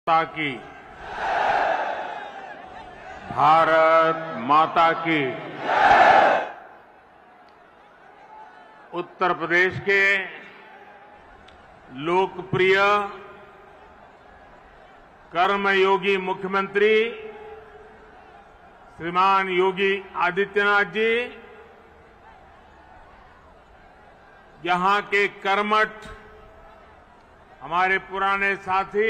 माता की, भारत माता की। उत्तर प्रदेश के लोकप्रिय कर्मयोगी मुख्यमंत्री श्रीमान योगी आदित्यनाथ जी यहां के कर्मठ हमारे पुराने साथी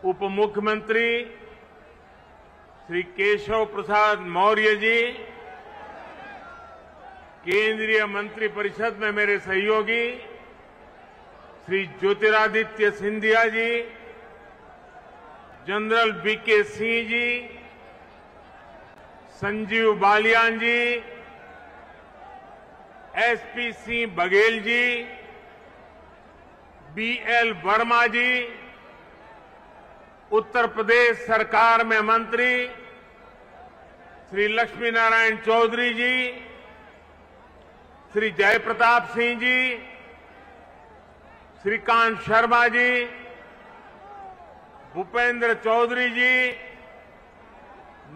उप मुख्यमंत्री श्री केशव प्रसाद मौर्य जी, केंद्रीय मंत्रिपरिषद में मेरे सहयोगी श्री ज्योतिरादित्य सिंधिया जी, जनरल वीके सिंह जी, संजीव बालियान जी, एसपी सिंह बघेल जी, बीएल वर्मा जी, उत्तर प्रदेश सरकार में मंत्री श्री लक्ष्मी नारायण चौधरी जी, श्री जयप्रताप सिंह जी, श्रीकांत शर्मा जी, भूपेंद्र चौधरी जी,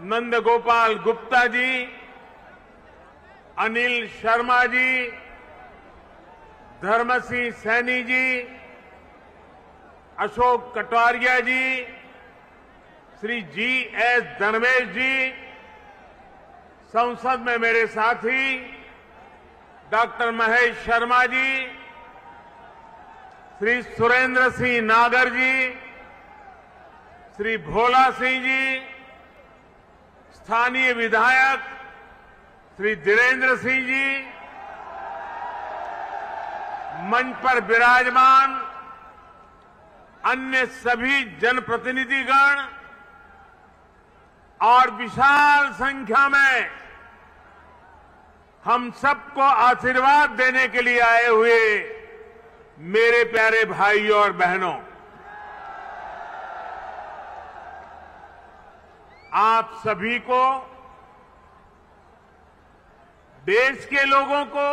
नंदगोपाल गुप्ता जी, अनिल शर्मा जी, धर्मसिंह सैनी जी, अशोक कटारिया जी, श्री जी.एस. धर्मेश जी, संसद में मेरे साथी डॉक्टर महेश शर्मा जी, श्री सुरेंद्र सिंह नागर जी, श्री भोला सिंह जी, स्थानीय विधायक श्री धीरेन्द्र सिंह जी, मंच पर विराजमान अन्य सभी जनप्रतिनिधिगण और विशाल संख्या में हम सबको आशीर्वाद देने के लिए आए हुए मेरे प्यारे भाइयों और बहनों, आप सभी को, देश के लोगों को,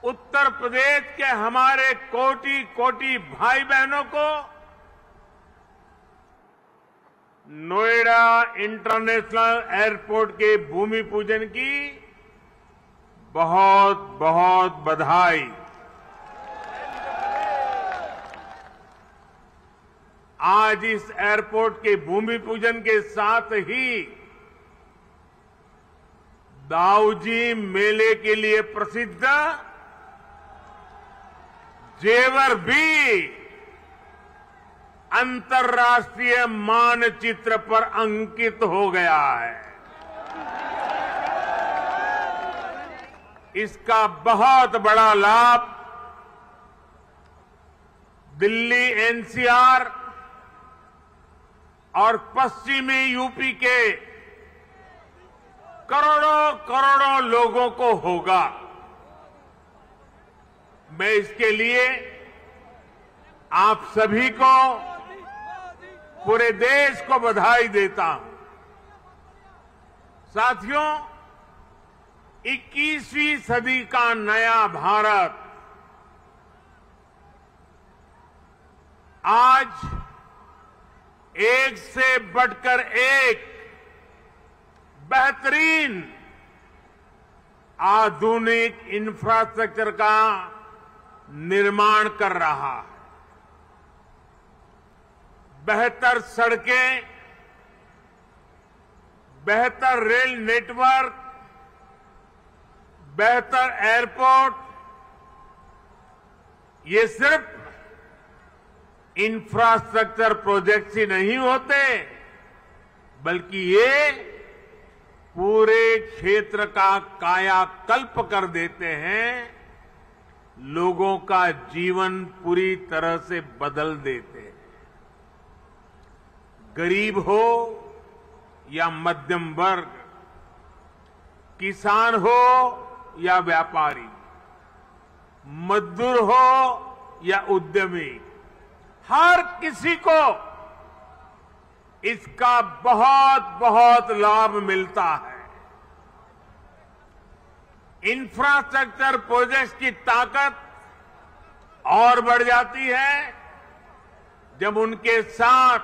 उत्तर प्रदेश के हमारे कोटि कोटि भाई बहनों को नोएडा इंटरनेशनल एयरपोर्ट के भूमि पूजन की बहुत बहुत बधाई। आज इस एयरपोर्ट के भूमि पूजन के साथ ही दाऊजी मेले के लिए प्रसिद्ध जेवर भी अंतर्राष्ट्रीय मानचित्र पर अंकित हो गया है। इसका बहुत बड़ा लाभ दिल्ली एनसीआर और पश्चिमी यूपी के करोड़ों करोड़ों लोगों को होगा। मैं इसके लिए आप सभी को, पूरे देश को बधाई देता हूं। साथियों, 21वीं सदी का नया भारत आज एक से बढ़कर एक बेहतरीन आधुनिक इंफ्रास्ट्रक्चर का निर्माण कर रहा है। बेहतर सड़कें, बेहतर रेल नेटवर्क, बेहतर एयरपोर्ट, ये सिर्फ इंफ्रास्ट्रक्चर प्रोजेक्ट्स ही नहीं होते, बल्कि ये पूरे क्षेत्र का कायाकल्प कर देते हैं, लोगों का जीवन पूरी तरह से बदल देते हैं। गरीब हो या मध्यम वर्ग, किसान हो या व्यापारी, मजदूर हो या उद्यमी, हर किसी को इसका बहुत बहुत लाभ मिलता है। इंफ्रास्ट्रक्चर प्रोजेक्ट्स की ताकत और बढ़ जाती है जब उनके साथ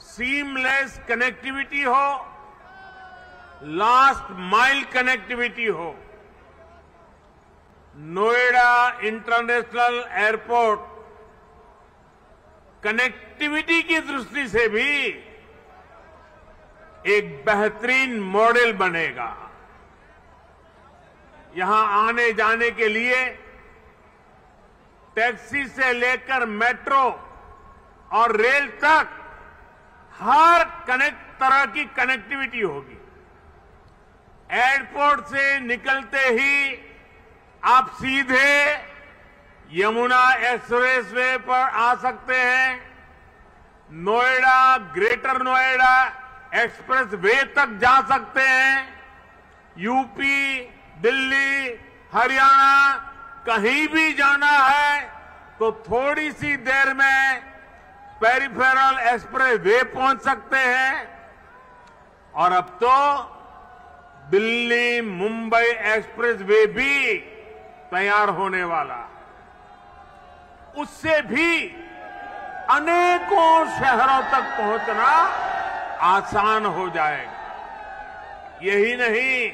सीमलेस कनेक्टिविटी हो, लास्ट माइल कनेक्टिविटी हो, नोएडा इंटरनेशनल एयरपोर्ट कनेक्टिविटी की दृष्टि से भी एक बेहतरीन मॉडल बनेगा। यहां आने जाने के लिए टैक्सी से लेकर मेट्रो और रेल तक हर तरह की कनेक्टिविटी होगी। एयरपोर्ट से निकलते ही आप सीधे यमुना एक्सप्रेस वे पर आ सकते हैं, Noida, greater Noida express way तक जा सकते हैं, यूपी, दिल्ली, हरियाणा कहीं भी जाना है तो थोड़ी सी देर में पेरिफेरल एक्सप्रेस वे पहुंच सकते हैं। और अब तो दिल्ली मुंबई एक्सप्रेस वे भी तैयार होने वाला, उससे भी अनेकों शहरों तक पहुंचना आसान हो जाएगा। यही नहीं,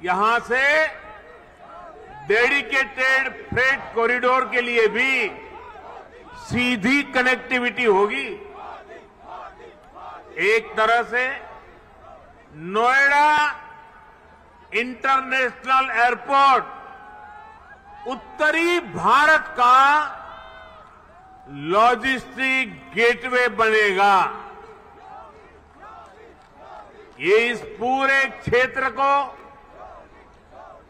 यहां से डेडिकेटेड फ्रेट कॉरिडोर के लिए भी सीधी कनेक्टिविटी होगी। एक तरह से नोएडा इंटरनेशनल एयरपोर्ट उत्तरी भारत का लॉजिस्टिक गेटवे बनेगा। ये इस पूरे क्षेत्र को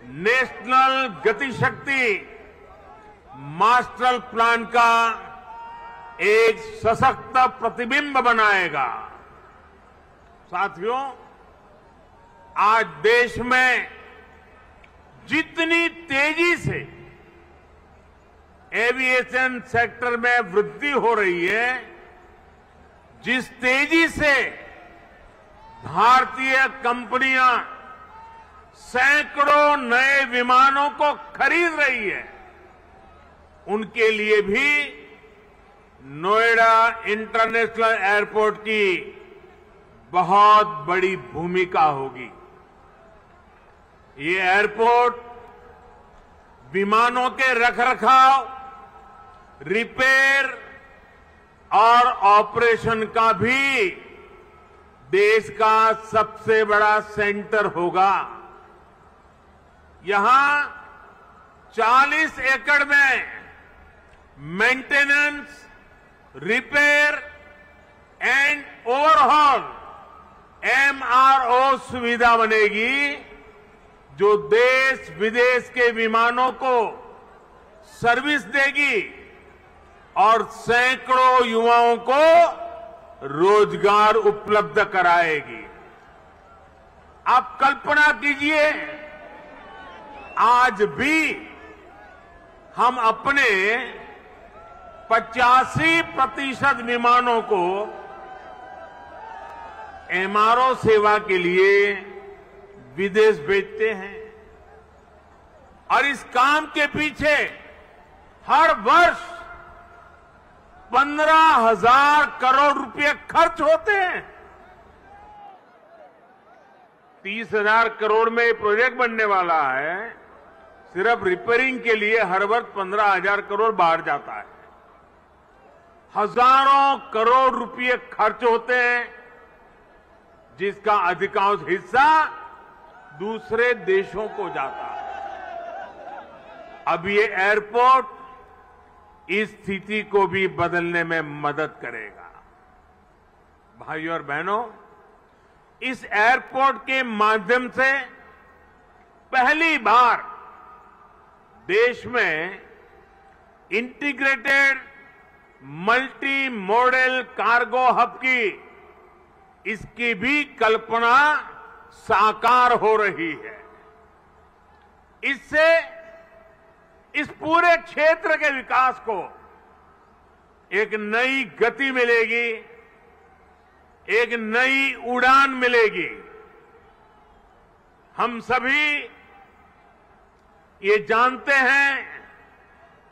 नेशनल गतिशक्ति मास्टर प्लान का एक सशक्त प्रतिबिंब बनाएगा। साथियों, आज देश में जितनी तेजी से एविएशन सेक्टर में वृद्धि हो रही है, जिस तेजी से भारतीय कंपनियां सैकड़ों नए विमानों को खरीद रही है, उनके लिए भी नोएडा इंटरनेशनल एयरपोर्ट की बहुत बड़ी भूमिका होगी। ये एयरपोर्ट विमानों के रखरखाव, रिपेयर और ऑपरेशन का भी देश का सबसे बड़ा सेंटर होगा। यहां 40 एकड़ में maintenance, repair and overhaul MRO सुविधा बनेगी, जो देश विदेश के विमानों को सर्विस देगी और सैकड़ों युवाओं को रोजगार उपलब्ध कराएगी। आप कल्पना कीजिए, आज भी हम अपने 85% विमानों को MRO सेवा के लिए विदेश भेजते हैं और इस काम के पीछे हर वर्ष 15,000 करोड़ रुपए खर्च होते हैं। 30,000 करोड़ में ये प्रोजेक्ट बनने वाला है। सिर्फ रिपेयरिंग के लिए हर वर्ष 15,000 करोड़ बाहर जाता है। हजारों करोड़ रुपए खर्च होते हैं, जिसका अधिकांश हिस्सा दूसरे देशों को जाता है। अब ये एयरपोर्ट इस स्थिति को भी बदलने में मदद करेगा। भाइयों और बहनों, इस एयरपोर्ट के माध्यम से पहली बार देश में integrated multi modal cargo hub की इसकी भी कल्पना साकार हो रही है। इससे इस पूरे क्षेत्र के विकास को एक नई गति मिलेगी, एक नई उड़ान मिलेगी। हम सभी ये जानते हैं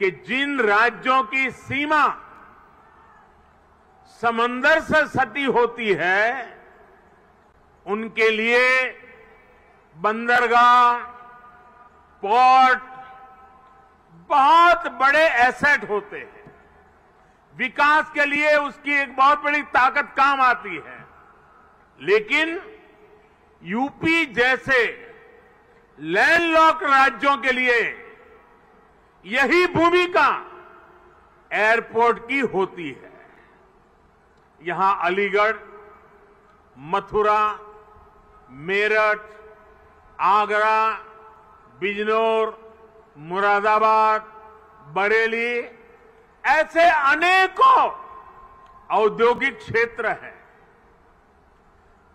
कि जिन राज्यों की सीमा समंदर से सटी होती है, उनके लिए बंदरगाह, पोर्ट बहुत बड़े एसेट होते हैं। विकास के लिए उसकी एक बहुत बड़ी ताकत काम आती है। लेकिन यूपी जैसे लैंडलॉक्ड राज्यों के लिए यही भूमिका एयरपोर्ट की होती है। यहां अलीगढ़, मथुरा, मेरठ, आगरा, बिजनौर, मुरादाबाद, बरेली ऐसे अनेकों औद्योगिक क्षेत्र हैं।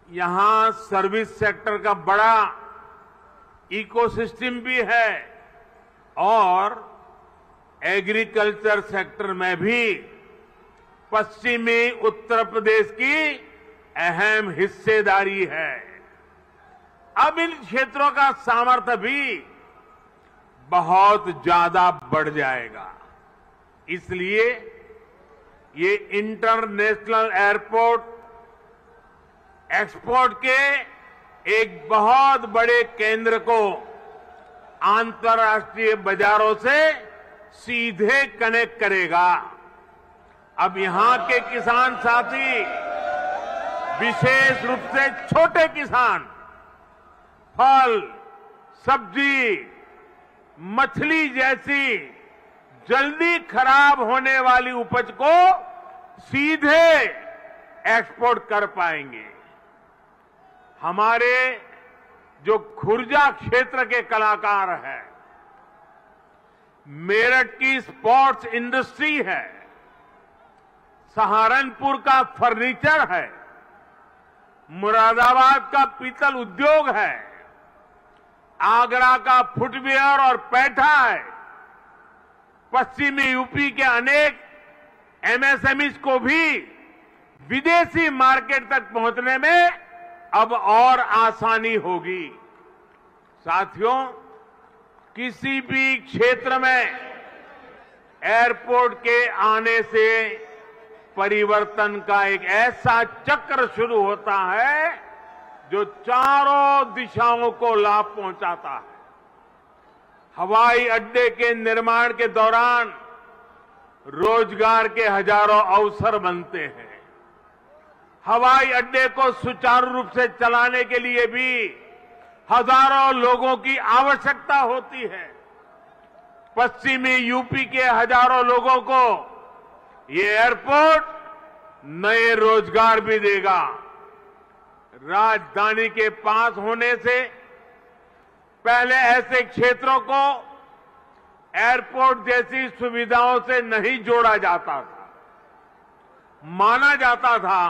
यहां सर्विस सेक्टर का बड़ा इकोसिस्टम भी है और एग्रीकल्चर सेक्टर में भी पश्चिमी उत्तर प्रदेश की अहम हिस्सेदारी है। अब इन क्षेत्रों का सामर्थ्य भी बहुत ज्यादा बढ़ जाएगा। इसलिए ये इंटरनेशनल एयरपोर्ट एक्सपोर्ट के एक बहुत बड़े केंद्र को अंतर्राष्ट्रीय बाजारों से सीधे कनेक्ट करेगा। अब यहां के किसान साथी, विशेष रूप से छोटे किसान, फल, सब्जी, मछली जैसी जल्दी खराब होने वाली उपज को सीधे एक्सपोर्ट कर पाएंगे। हमारे जो खुर्जा क्षेत्र के कलाकार हैं, मेरठ की स्पोर्ट्स इंडस्ट्री है, सहारनपुर का फर्नीचर है, मुरादाबाद का पीतल उद्योग है, आगरा का फुटवियर और पैठा है, पश्चिमी यूपी के अनेक एमएसएमईज को भी विदेशी मार्केट तक पहुंचने में अब और आसानी होगी। साथियों, किसी भी क्षेत्र में एयरपोर्ट के आने से परिवर्तन का एक ऐसा चक्र शुरू होता है जो चारों दिशाओं को लाभ पहुंचाता है। हवाई अड्डे के निर्माण के दौरान रोजगार के हजारों अवसर बनते हैं। हवाई अड्डे को सुचारू रूप से चलाने के लिए भी हजारों लोगों की आवश्यकता होती है। पश्चिमी यूपी के हजारों लोगों को ये एयरपोर्ट नए रोजगार भी देगा। राजधानी के पास होने से पहले ऐसे क्षेत्रों को एयरपोर्ट जैसी सुविधाओं से नहीं जोड़ा जाता था। माना जाता था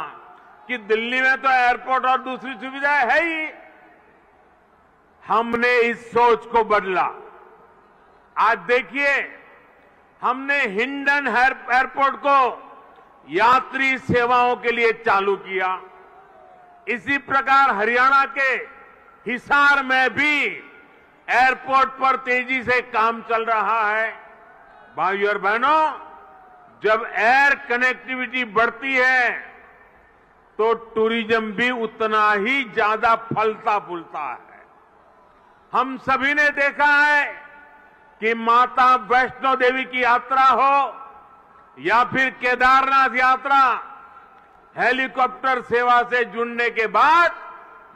कि दिल्ली में तो एयरपोर्ट और दूसरी सुविधाएं है ही। हमने इस सोच को बदला। आज देखिए, हमने हिंडन एयरपोर्ट को यात्री सेवाओं के लिए चालू किया। इसी प्रकार हरियाणा के हिसार में भी एयरपोर्ट पर तेजी से काम चल रहा है। भाइयों और बहनों, जब एयर कनेक्टिविटी बढ़ती है तो टूरिज्म भी उतना ही ज्यादा फलता फूलता है। हम सभी ने देखा है कि माता वैष्णो देवी की यात्रा हो या फिर केदारनाथ यात्रा, हेलीकॉप्टर सेवा से जुड़ने के बाद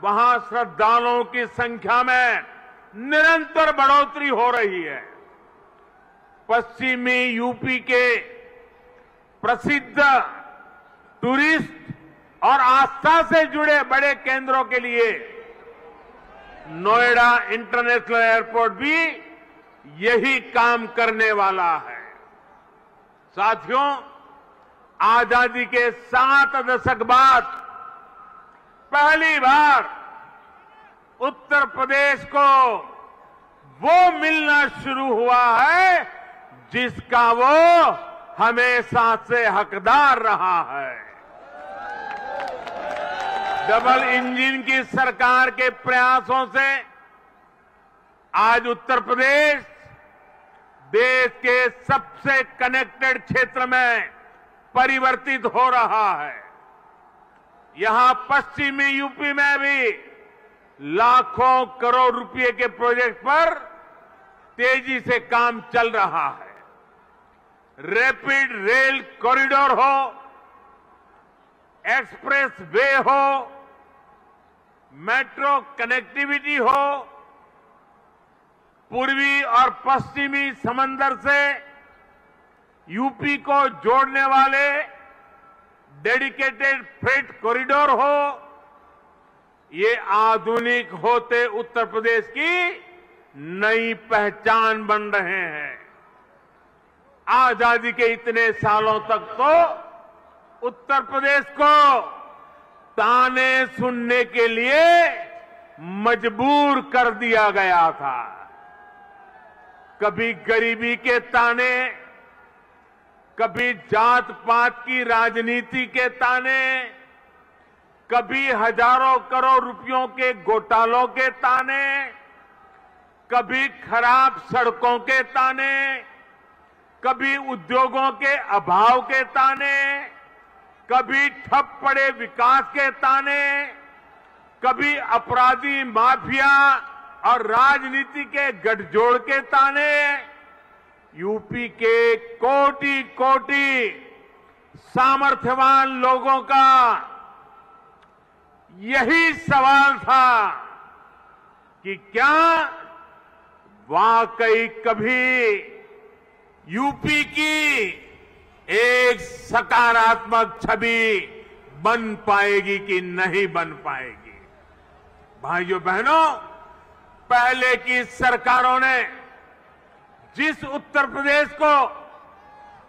वहां श्रद्धालुओं की संख्या में निरंतर बढ़ोतरी हो रही है। पश्चिमी यूपी के प्रसिद्ध टूरिस्ट और आस्था से जुड़े बड़े केंद्रों के लिए नोएडा इंटरनेशनल एयरपोर्ट भी यही काम करने वाला है। साथियों, आजादी के 7 दशक बाद पहली बार उत्तर प्रदेश को वो मिलना शुरू हुआ है जिसका वो हमेशा से हकदार रहा है। डबल इंजन की सरकार के प्रयासों से आज उत्तर प्रदेश देश के सबसे कनेक्टेड क्षेत्र में परिवर्तित हो रहा है। यहां पश्चिमी यूपी में भी लाखों करोड़ रुपए के प्रोजेक्ट पर तेजी से काम चल रहा है। रैपिड रेल कॉरिडोर हो, एक्सप्रेस वे हो, मेट्रो कनेक्टिविटी हो, पूर्वी और पश्चिमी समंदर से यूपी को जोड़ने वाले डेडिकेटेड फ्रेट कॉरिडोर हो, ये आधुनिक होते उत्तर प्रदेश की नई पहचान बन रहे हैं। आजादी के इतने सालों तक तो उत्तर प्रदेश को ताने सुनने के लिए मजबूर कर दिया गया था। कभी गरीबी के ताने, कभी जात पात की राजनीति के ताने, कभी हजारों करोड़ रुपयों के घोटालों के ताने, कभी खराब सड़कों के ताने, कभी उद्योगों के अभाव के ताने, कभी ठप पड़े विकास के ताने, कभी अपराधी माफिया और राजनीति के गठजोड़ के ताने। यूपी के कोटि कोटि सामर्थ्यवान लोगों का यही सवाल था कि क्या वाकई कभी यूपी की एक सकारात्मक छवि बन पाएगी कि नहीं बन पाएगी। भाइयों बहनों, पहले की सरकारों ने जिस उत्तर प्रदेश को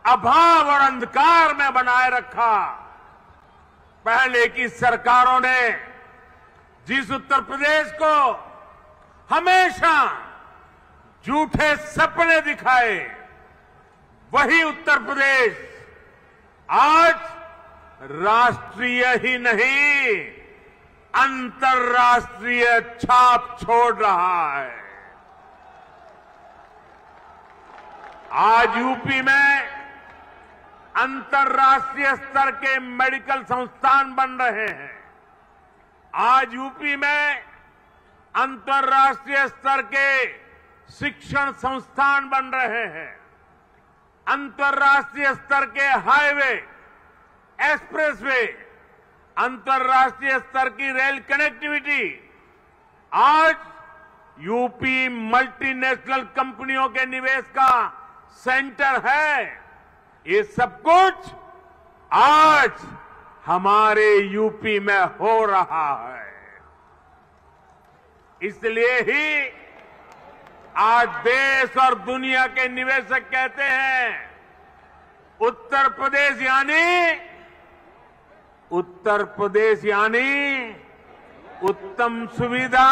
अभाव और अंधकार में बनाए रखा, पहले की सरकारों ने जिस उत्तर प्रदेश को हमेशा झूठे सपने दिखाए, वही उत्तर प्रदेश आज राष्ट्रीय ही नहीं अंतर्राष्ट्रीय छाप छोड़ रहा है। आज यूपी में अंतर्राष्ट्रीय स्तर के मेडिकल संस्थान बन रहे हैं। आज यूपी में अंतर्राष्ट्रीय स्तर के शिक्षण संस्थान बन रहे हैं। अंतर्राष्ट्रीय स्तर के हाईवे, एक्सप्रेसवे, अंतर्राष्ट्रीय स्तर की रेल कनेक्टिविटी। आज यूपी मल्टीनेशनल कंपनियों के निवेश का सेंटर है। ये सब कुछ आज हमारे यूपी में हो रहा है। इसलिए ही आज देश और दुनिया के निवेशक कहते हैं, उत्तर प्रदेश यानी उत्तम सुविधा,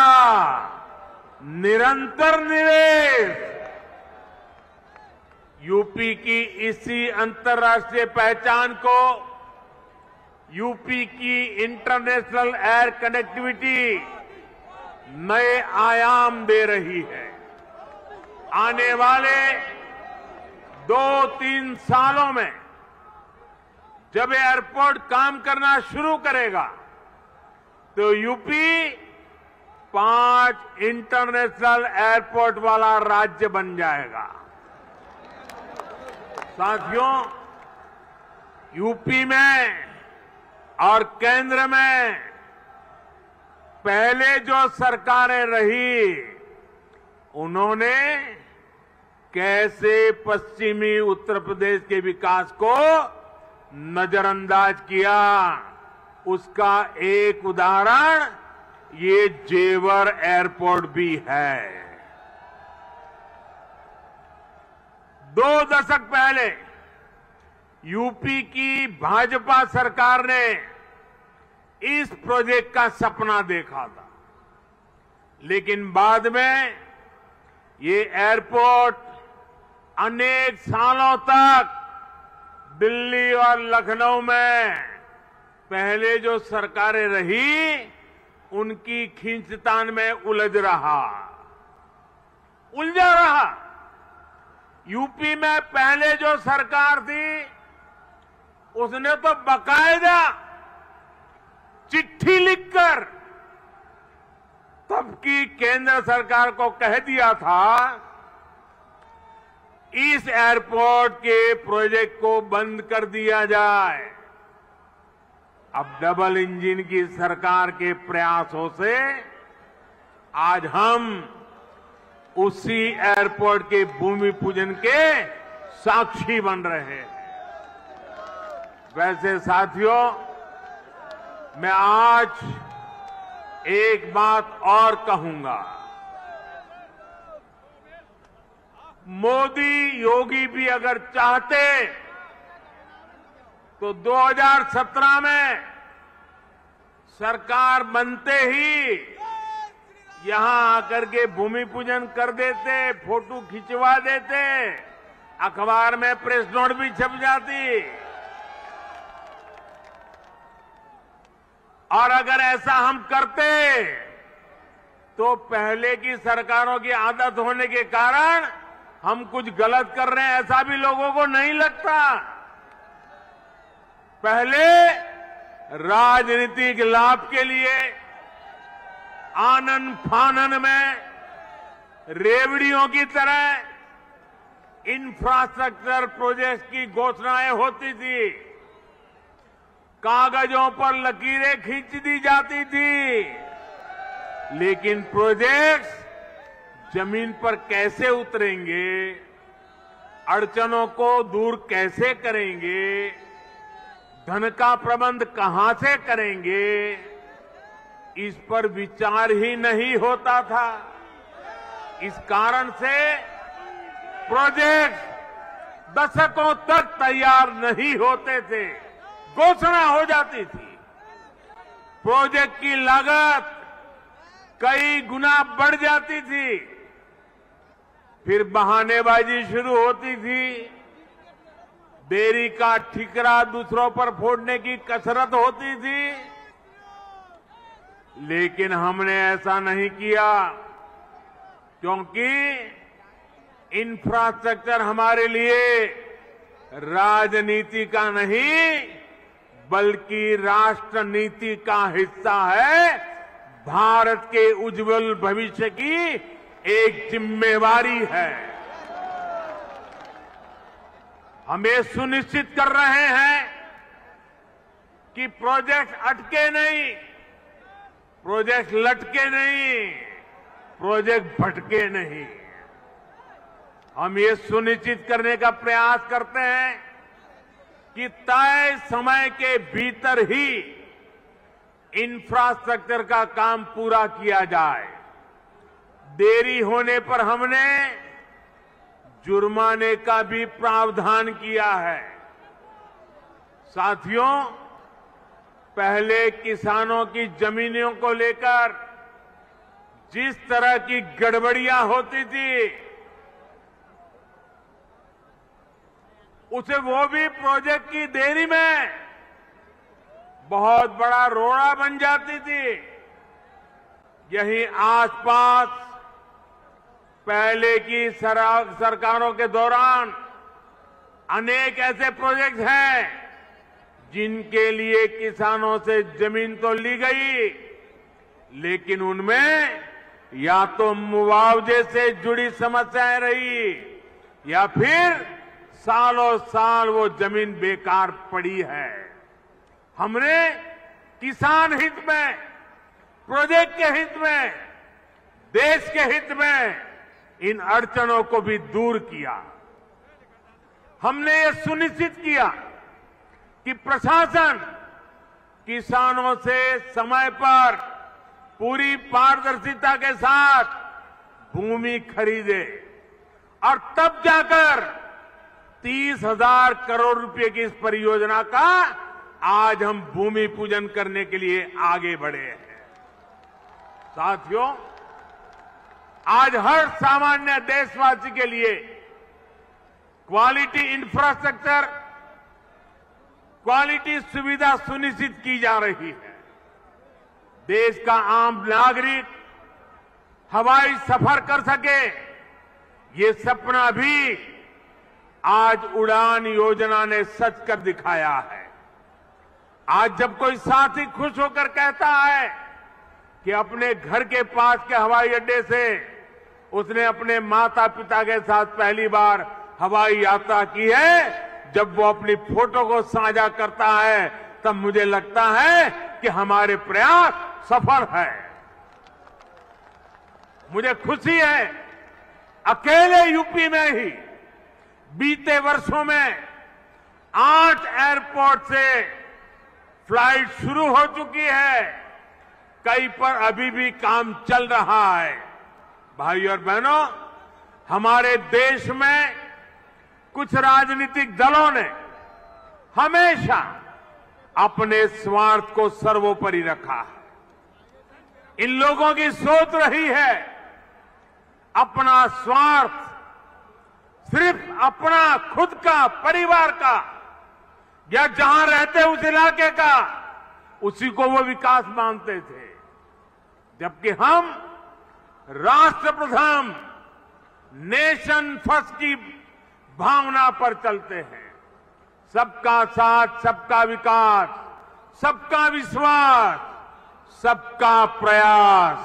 निरंतर निवेश। यूपी की इसी अंतर्राष्ट्रीय पहचान को यूपी की इंटरनेशनल एयर कनेक्टिविटी नए आयाम दे रही है। आने वाले 2-3 सालों में जब एयरपोर्ट काम करना शुरू करेगा तो यूपी 5 इंटरनेशनल एयरपोर्ट वाला राज्य बन जाएगा। साथियों, यूपी में और केंद्र में पहले जो सरकारें रही, उन्होंने कैसे पश्चिमी उत्तर प्रदेश के विकास को नजरअंदाज किया, उसका एक उदाहरण ये जेवर एयरपोर्ट भी है। 2 दशक पहले यूपी की भाजपा सरकार ने इस प्रोजेक्ट का सपना देखा था, लेकिन बाद में ये एयरपोर्ट अनेक सालों तक दिल्ली और लखनऊ में पहले जो सरकारें रही, उनकी खींचतान में उलझा रहा। यूपी में पहले जो सरकार थी, उसने तो बाकायदा चिट्ठी लिखकर तब की केंद्र सरकार को कह दिया था इस एयरपोर्ट के प्रोजेक्ट को बंद कर दिया जाए। अब डबल इंजन की सरकार के प्रयासों से आज हम उसी एयरपोर्ट के भूमि पूजन के साक्षी बन रहे हैं। वैसे साथियों, मैं आज एक बात और कहूंगा। मोदी योगी भी अगर चाहते तो 2017 में सरकार बनते ही यहां आकर के भूमि पूजन कर देते, फोटो खिंचवा देते, अखबार में प्रेस नोट भी छप जाती। और अगर ऐसा हम करते तो पहले की सरकारों की आदत होने के कारण हम कुछ गलत कर रहे हैं ऐसा भी लोगों को नहीं लगता। पहले राजनीतिक लाभ के लिए आनन फानन में रेवड़ियों की तरह इंफ्रास्ट्रक्चर प्रोजेक्ट की घोषणाएं होती थी, कागजों पर लकीरें खींच दी जाती थी, लेकिन प्रोजेक्ट्स जमीन पर कैसे उतरेंगे, अड़चनों को दूर कैसे करेंगे, धन का प्रबंध कहां से करेंगे, इस पर विचार ही नहीं होता था। इस कारण से प्रोजेक्ट दशकों तक तैयार नहीं होते थे, घोषणा हो जाती थी। प्रोजेक्ट की लागत कई गुना बढ़ जाती थी, फिर बहानेबाजी शुरू होती थी, देरी का ठिकरा दूसरों पर फोड़ने की कसरत होती थी। लेकिन हमने ऐसा नहीं किया, क्योंकि इंफ्रास्ट्रक्चर हमारे लिए राजनीति का नहीं बल्कि राष्ट्र नीति का हिस्सा है। भारत के उज्जवल भविष्य की एक जिम्मेवारी है। हम ये सुनिश्चित कर रहे हैं कि प्रोजेक्ट अटके नहीं, प्रोजेक्ट लटके नहीं, प्रोजेक्ट भटके नहीं। हम ये सुनिश्चित करने का प्रयास करते हैं कि तय समय के भीतर ही इंफ्रास्ट्रक्चर का काम पूरा किया जाए। देरी होने पर हमने जुर्माने का भी प्रावधान किया है। साथियों, पहले किसानों की जमीनों को लेकर जिस तरह की गड़बड़ियां होती थी, उसे वो भी प्रोजेक्ट की देरी में बहुत बड़ा रोड़ा बन जाती थी। यही आसपास पहले की सरकारों के दौरान अनेक ऐसे प्रोजेक्ट हैं जिनके लिए किसानों से जमीन तो ली गई, लेकिन उनमें या तो मुआवजे से जुड़ी समस्याएं रही या फिर सालों साल वो जमीन बेकार पड़ी है। हमने किसान हित में, प्रोजेक्ट के हित में, देश के हित में इन अड़चनों को भी दूर किया। हमने ये सुनिश्चित किया कि प्रशासन किसानों से समय पर पूरी पारदर्शिता के साथ भूमि खरीदे और तब जाकर 30,000 करोड़ रुपए की इस परियोजना का आज हम भूमि पूजन करने के लिए आगे बढ़े हैं। साथियों, आज हर सामान्य देशवासी के लिए क्वालिटी इंफ्रास्ट्रक्चर, क्वालिटी सुविधा सुनिश्चित की जा रही है। देश का आम नागरिक हवाई सफर कर सके, ये सपना भी आज उड़ान योजना ने सच कर दिखाया है। आज जब कोई साथी खुश होकर कहता है कि अपने घर के पास के हवाई अड्डे से उसने अपने माता पिता के साथ पहली बार हवाई यात्रा की है, जब वो अपनी फोटो को साझा करता है तब मुझे लगता है कि हमारे प्रयास सफल है। मुझे खुशी है, अकेले यूपी में ही बीते वर्षों में 8 एयरपोर्ट से फ्लाइट शुरू हो चुकी है, कई पर अभी भी काम चल रहा है। भाई और बहनों, हमारे देश में कुछ राजनीतिक दलों ने हमेशा अपने स्वार्थ को सर्वोपरि रखा है। इन लोगों की सोच रही है अपना स्वार्थ, सिर्फ अपना खुद का, परिवार का, या जहां रहते उस इलाके का, उसी को वो विकास मानते थे। जबकि हम राष्ट्र प्रथम, नेशन फर्स्ट की भावना पर चलते हैं। सबका साथ, सबका विकास, सबका विश्वास, सबका प्रयास,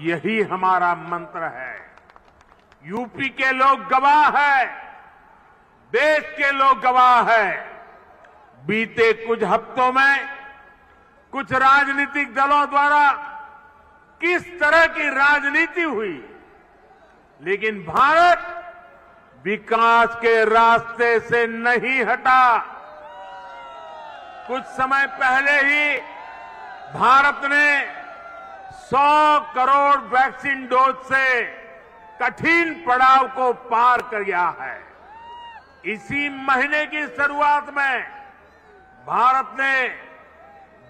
यही हमारा मंत्र है। यूपी के लोग गवाह है, देश के लोग गवाह है। बीते कुछ हफ्तों में कुछ राजनीतिक दलों द्वारा किस तरह की राजनीति हुई, लेकिन भारत विकास के रास्ते से नहीं हटा। कुछ समय पहले ही भारत ने 100 करोड़ वैक्सीन डोज से कठिन पड़ाव को पार किया है। इसी महीने की शुरुआत में भारत ने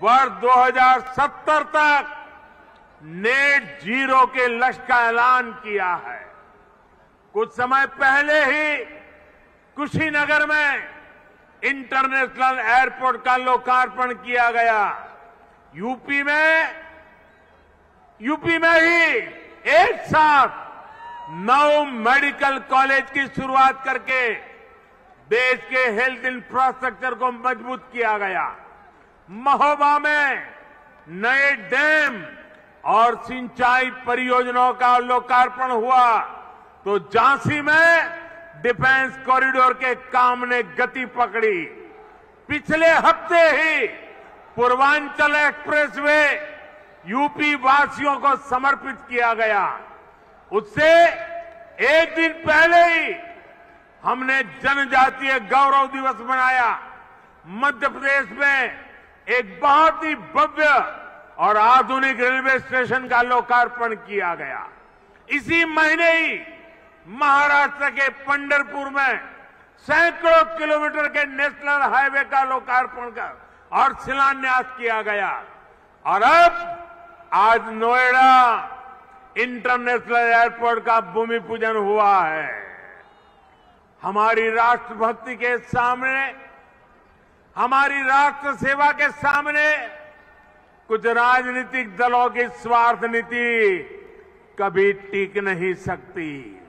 वर्ष 2070 तक नेट जीरो के लक्ष्य का ऐलान किया है। कुछ समय पहले ही कुशीनगर में इंटरनेशनल एयरपोर्ट का लोकार्पण किया गया। यूपी में ही एक साथ 9 मेडिकल कॉलेज की शुरुआत करके देश के हेल्थ इंफ्रास्ट्रक्चर को मजबूत किया गया। महोबा में नए डैम और सिंचाई परियोजनाओं का लोकार्पण हुआ, तो झांसी में डिफेंस कॉरिडोर के काम ने गति पकड़ी। पिछले हफ्ते ही पूर्वांचल एक्सप्रेसवे यूपी वासियों को समर्पित किया गया। उससे एक दिन पहले ही हमने जनजातीय गौरव दिवस मनाया। मध्य प्रदेश में एक बहुत ही भव्य और आधुनिक रेलवे स्टेशन का लोकार्पण किया गया। इसी महीने ही महाराष्ट्र के पंढरपुर में सैकड़ों किलोमीटर के नेशनल हाईवे का लोकार्पण कर और शिलान्यास किया गया। और अब आज नोएडा इंटरनेशनल एयरपोर्ट का भूमि पूजन हुआ है। हमारी राष्ट्रभक्ति के सामने, हमारी राष्ट्र सेवा के सामने कुछ राजनीतिक दलों की स्वार्थ नीति कभी टिक नहीं सकती।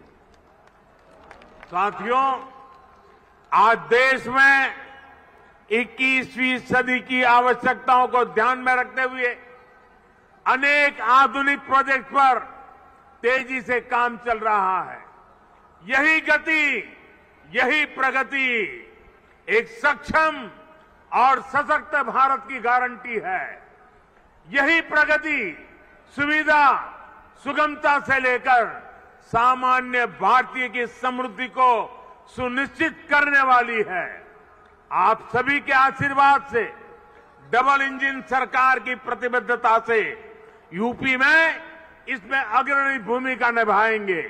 साथियों, आज देश में 21वीं सदी की आवश्यकताओं को ध्यान में रखते हुए अनेक आधुनिक प्रोजेक्ट पर तेजी से काम चल रहा है। यही गति, यही प्रगति एक सक्षम और सशक्त भारत की गारंटी है। यही प्रगति सुविधा, सुगमता से लेकर सामान्य भारतीय की समृद्धि को सुनिश्चित करने वाली है। आप सभी के आशीर्वाद से, डबल इंजन सरकार की प्रतिबद्धता से यूपी में इसमें अग्रणी भूमिका निभाएंगे।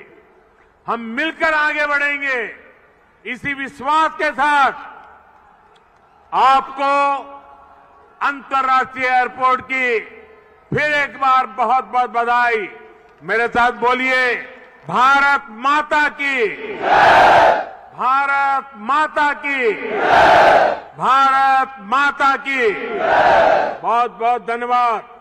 हम मिलकर आगे बढ़ेंगे। इसी विश्वास के साथ आपको अंतर्राष्ट्रीय एयरपोर्ट की फिर एक बार बहुत बहुत बधाई। मेरे साथ बोलिए, भारत माता की, भारत माता की, भारत माता की। बहुत बहुत धन्यवाद।